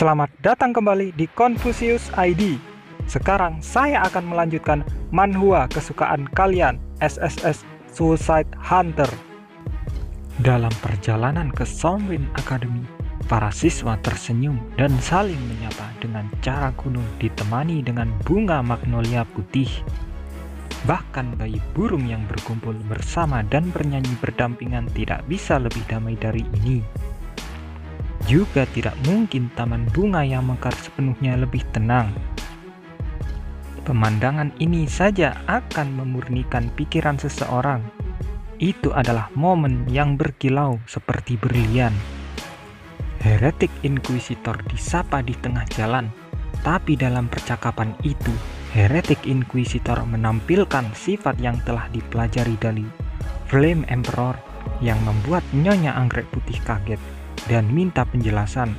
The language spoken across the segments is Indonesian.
Selamat datang kembali di Confucius ID. Sekarang saya akan melanjutkan manhwa kesukaan kalian, SSS Suicide Hunter. Dalam perjalanan ke Somrin Academy, para siswa tersenyum dan saling menyapa dengan cara kuno ditemani dengan bunga magnolia putih. Bahkan bayi burung yang berkumpul bersama dan bernyanyi berdampingan tidak bisa lebih damai dari ini. Juga tidak mungkin taman bunga yang mekar sepenuhnya lebih tenang. Pemandangan ini saja akan memurnikan pikiran seseorang. Itu adalah momen yang berkilau seperti berlian. Heretic Inquisitor disapa di tengah jalan, tapi dalam percakapan itu, Heretic Inquisitor menampilkan sifat yang telah dipelajari dari Flame Emperor yang membuat Nyonya Anggrek Putih kaget dan minta penjelasan,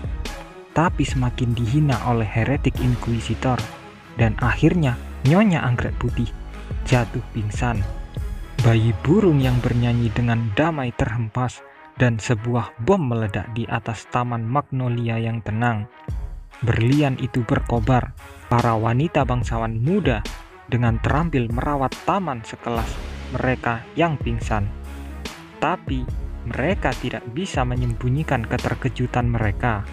tapi semakin dihina oleh Heretic Inquisitor, dan akhirnya Nyonya Anggrek Putih jatuh pingsan. Bayi burung yang bernyanyi dengan damai terhempas, dan sebuah bom meledak di atas taman magnolia yang tenang. Berlian itu berkobar. Para wanita bangsawan muda dengan terampil merawat taman sekelas mereka yang pingsan. Tapi mereka tidak bisa menyembunyikan keterkejutan mereka.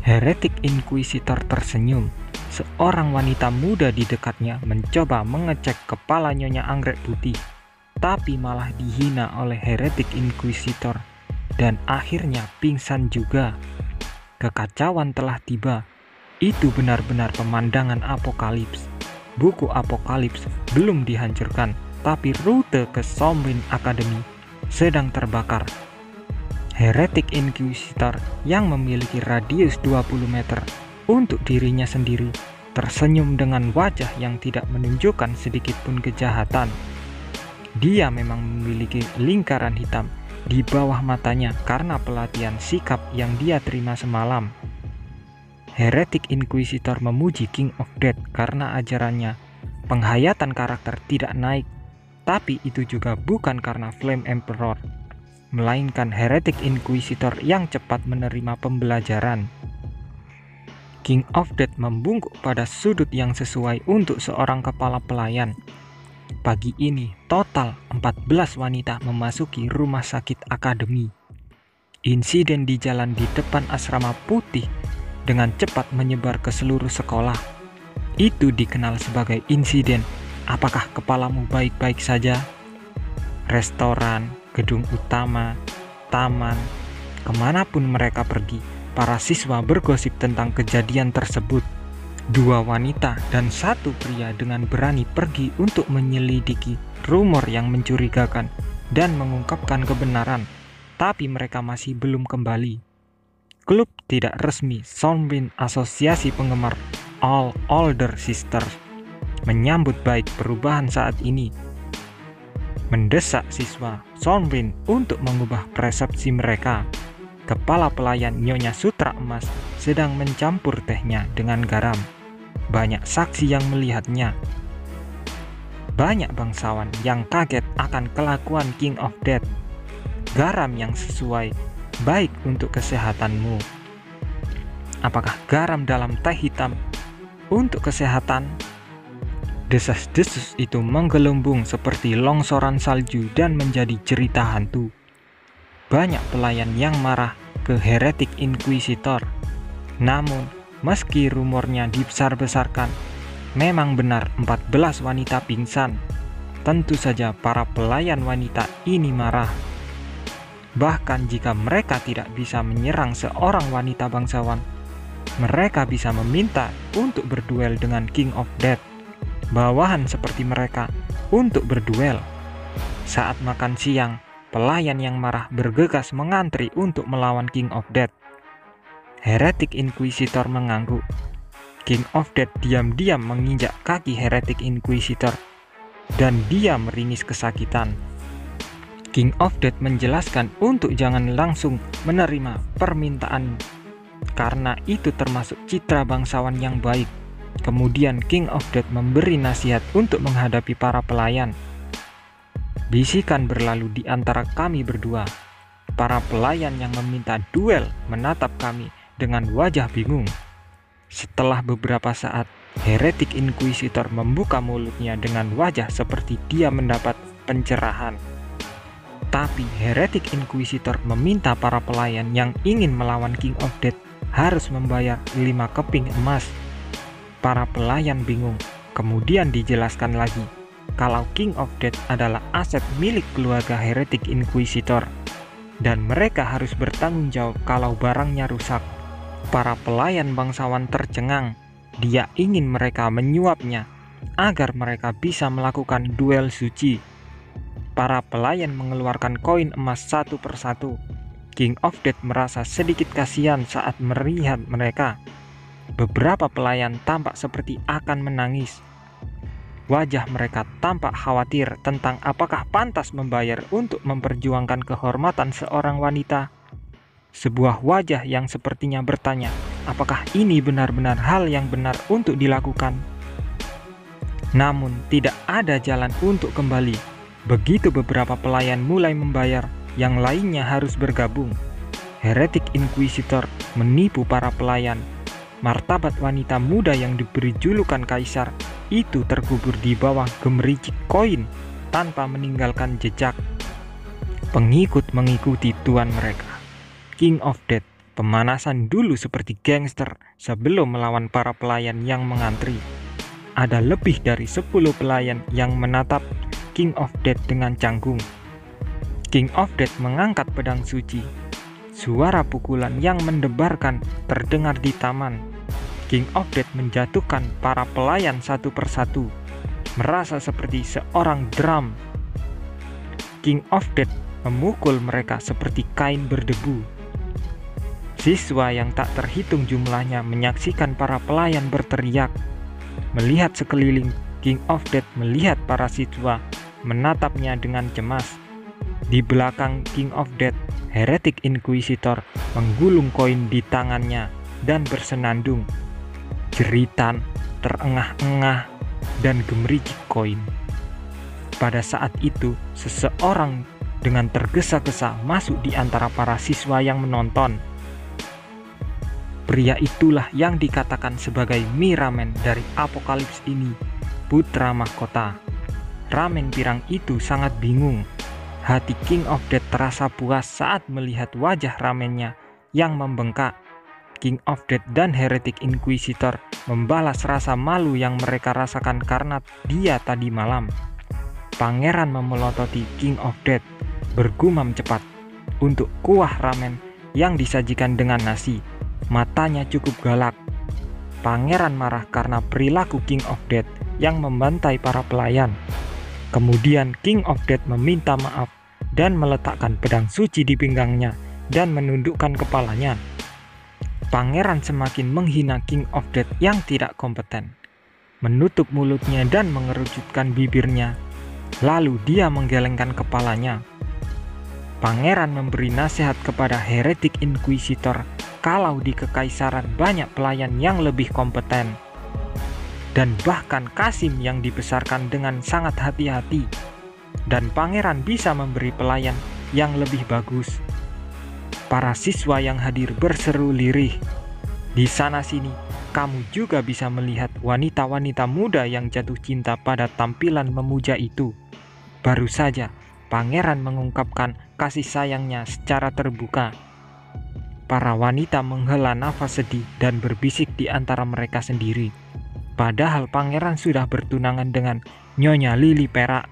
Heretic Inquisitor tersenyum. Seorang wanita muda di dekatnya mencoba mengecek kepala Nyonya Anggrek Putih, tapi malah dihina oleh Heretic Inquisitor dan akhirnya pingsan juga. Kekacauan telah tiba. Itu benar-benar pemandangan apokalips. Buku apokalips belum dihancurkan, tapi rute ke Somrin Academy sedang terbakar. Heretic Inquisitor yang memiliki radius 20 meter untuk dirinya sendiri tersenyum dengan wajah yang tidak menunjukkan sedikit pun kejahatan. Dia memang memiliki lingkaran hitam di bawah matanya karena pelatihan sikap yang dia terima semalam. Heretic Inquisitor memuji King of Death karena ajarannya penghayatan karakter tidak naik. Tapi itu juga bukan karena Flame Emperor, melainkan Heretic Inquisitor yang cepat menerima pembelajaran. King of Death membungkuk pada sudut yang sesuai untuk seorang kepala pelayan. Pagi ini, total 14 wanita memasuki rumah sakit akademi. Insiden di jalan di depan asrama putih dengan cepat menyebar ke seluruh sekolah. Itu dikenal sebagai insiden "Apakah kepalamu baik-baik saja?" Restoran, gedung utama, taman, kemanapun mereka pergi, para siswa bergosip tentang kejadian tersebut. 2 wanita dan 1 pria dengan berani pergi untuk menyelidiki rumor yang mencurigakan dan mengungkapkan kebenaran, tapi mereka masih belum kembali. Klub tidak resmi Somrin Asosiasi Penggemar All Older Sisters menyambut baik perubahan saat ini, mendesak siswa Somrin untuk mengubah persepsi mereka. Kepala pelayan Nyonya Sutra Emas sedang mencampur tehnya dengan garam. Banyak saksi yang melihatnya. Banyak bangsawan yang kaget akan kelakuan King of Death. Garam yang sesuai baik untuk kesehatanmu. Apakah garam dalam teh hitam untuk kesehatan? Desas-desus itu menggelembung seperti longsoran salju dan menjadi cerita hantu. Banyak pelayan yang marah ke Heretic Inquisitor. Namun, meski rumornya dibesar-besarkan, memang benar 14 wanita pingsan. Tentu saja para pelayan wanita ini marah. Bahkan jika mereka tidak bisa menyerang seorang wanita bangsawan, mereka bisa meminta untuk berduel dengan King of Death. Bawahan seperti mereka untuk berduel. Saat makan siang, pelayan yang marah bergegas mengantri untuk melawan King of Death. Heretic Inquisitor mengangguk. King of Death diam-diam menginjak kaki Heretic Inquisitor dan dia meringis kesakitan. King of Death menjelaskan untuk jangan langsung menerima permintaan karena itu termasuk citra bangsawan yang baik. Kemudian King of Death memberi nasihat untuk menghadapi para pelayan. Bisikan berlalu di antara kami berdua. Para pelayan yang meminta duel menatap kami dengan wajah bingung. Setelah beberapa saat, Heretic Inquisitor membuka mulutnya dengan wajah seperti dia mendapat pencerahan. Tapi Heretic Inquisitor meminta para pelayan yang ingin melawan King of Death harus membayar 5 keping emas. Para pelayan bingung. Kemudian dijelaskan lagi kalau King of Death adalah aset milik keluarga Heretic Inquisitor dan mereka harus bertanggung jawab kalau barangnya rusak. Para pelayan bangsawan tercengang. Dia ingin mereka menyuapnya agar mereka bisa melakukan duel suci. Para pelayan mengeluarkan koin emas satu persatu. King of Death merasa sedikit kasihan saat melihat mereka. Beberapa pelayan tampak seperti akan menangis. Wajah mereka tampak khawatir tentang apakah pantas membayar untuk memperjuangkan kehormatan seorang wanita. Sebuah wajah yang sepertinya bertanya, apakah ini benar-benar hal yang benar untuk dilakukan? Namun tidak ada jalan untuk kembali. Begitu beberapa pelayan mulai membayar, yang lainnya harus bergabung. Heretic Inquisitor menipu para pelayan. Martabat wanita muda yang diberi julukan kaisar itu terkubur di bawah gemericik koin tanpa meninggalkan jejak. Pengikut mengikuti tuan mereka. King of Death pemanasan dulu seperti gangster sebelum melawan para pelayan yang mengantri. Ada lebih dari 10 pelayan yang menatap King of Death dengan canggung. King of Death mengangkat pedang suci. Suara pukulan yang mendebarkan terdengar di taman. King of Death menjatuhkan para pelayan satu persatu, merasa seperti seorang drum. King of Death memukul mereka seperti kain berdebu. Siswa yang tak terhitung jumlahnya menyaksikan para pelayan berteriak. Melihat sekeliling, King of Death melihat para siswa menatapnya dengan cemas. Di belakang King of Death, Heretic Inquisitor menggulung koin di tangannya dan bersenandung. Jeritan, terengah-engah, dan gemericik koin. Pada saat itu, seseorang dengan tergesa-gesa masuk di antara para siswa yang menonton. Pria itulah yang dikatakan sebagai Mi Ramen dari Apokalips ini, putra mahkota. Ramen pirang itu sangat bingung. Hati King of Death terasa puas saat melihat wajah ramennya yang membengkak. King of Death dan Heretic Inquisitor membalas rasa malu yang mereka rasakan karena dia tadi malam. Pangeran memelototi King of Death, bergumam cepat untuk kuah ramen yang disajikan dengan nasi. Matanya cukup galak. Pangeran marah karena perilaku King of Death yang membantai para pelayan. Kemudian King of Death meminta maaf dan meletakkan pedang suci di pinggangnya dan menundukkan kepalanya. Pangeran semakin menghina King of Death yang tidak kompeten, menutup mulutnya dan mengerucutkan bibirnya. Lalu dia menggelengkan kepalanya. Pangeran memberi nasihat kepada Heretic Inquisitor kalau di kekaisaran banyak pelayan yang lebih kompeten. Dan bahkan Kasim yang dibesarkan dengan sangat hati-hati. Dan pangeran bisa memberi pelayan yang lebih bagus. Para siswa yang hadir berseru lirih. Di sana-sini, kamu juga bisa melihat wanita-wanita muda yang jatuh cinta pada tampilan memuja itu. Baru saja, pangeran mengungkapkan kasih sayangnya secara terbuka. Para wanita menghela nafas sedih dan berbisik di antara mereka sendiri. Padahal pangeran sudah bertunangan dengan Nyonya Lili Perak.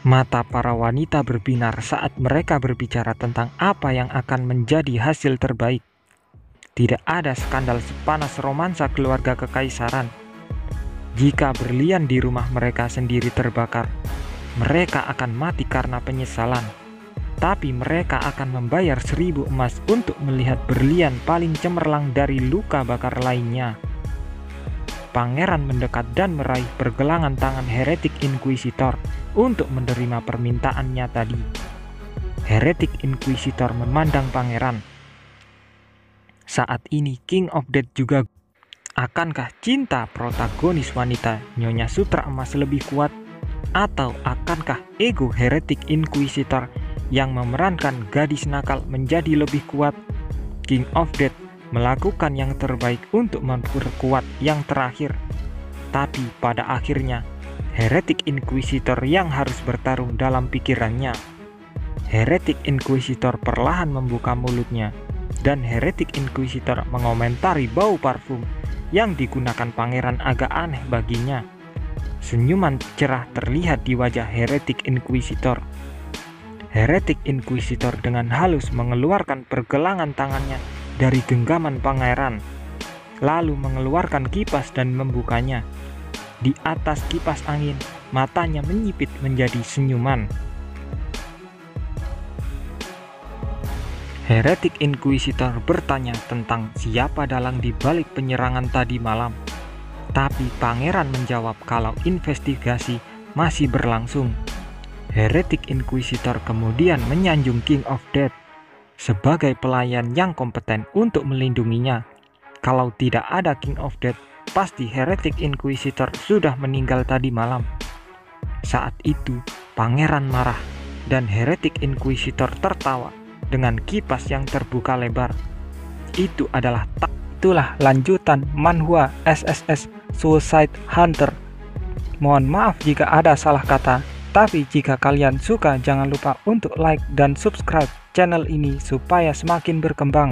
Mata para wanita berbinar saat mereka berbicara tentang apa yang akan menjadi hasil terbaik. Tidak ada skandal sepanas romansa keluarga kekaisaran. Jika berlian di rumah mereka sendiri terbakar, mereka akan mati karena penyesalan. Tapi mereka akan membayar 1000 emas untuk melihat berlian paling cemerlang dari luka bakar lainnya. Pangeran mendekat dan meraih pergelangan tangan Heretic Inquisitor untuk menerima permintaannya tadi. Heretic Inquisitor memandang pangeran. Saat ini King of Death juga. Akankah cinta protagonis wanita Nyonya Sutra Emas lebih kuat? Atau akankah ego Heretic Inquisitor yang memerankan gadis nakal menjadi lebih kuat. King of Death melakukan yang terbaik untuk memperkuat yang terakhir. Tapi pada akhirnya, Heretic Inquisitor yang harus bertarung dalam pikirannya. Heretic Inquisitor perlahan membuka mulutnya, dan Heretic Inquisitor mengomentari bau parfum yang digunakan pangeran agak aneh baginya. Senyuman cerah terlihat di wajah Heretic Inquisitor. Heretic Inquisitor dengan halus mengeluarkan pergelangan tangannya dari genggaman pangeran, lalu mengeluarkan kipas dan membukanya. Di atas kipas angin, matanya menyipit menjadi senyuman. Heretic Inquisitor bertanya tentang siapa dalang di balik penyerangan tadi malam. Tapi pangeran menjawab kalau investigasi masih berlangsung. Heretic Inquisitor kemudian menyanjung King of Death sebagai pelayan yang kompeten untuk melindunginya. Kalau tidak ada King of Death, pasti Heretic Inquisitor sudah meninggal tadi malam. Saat itu, pangeran marah dan Heretic Inquisitor tertawa dengan kipas yang terbuka lebar. Itulah lanjutan manhwa SSS Suicide Hunter. Mohon maaf jika ada salah kata, tapi jika kalian suka jangan lupa untuk like dan subscribe channel ini supaya semakin berkembang.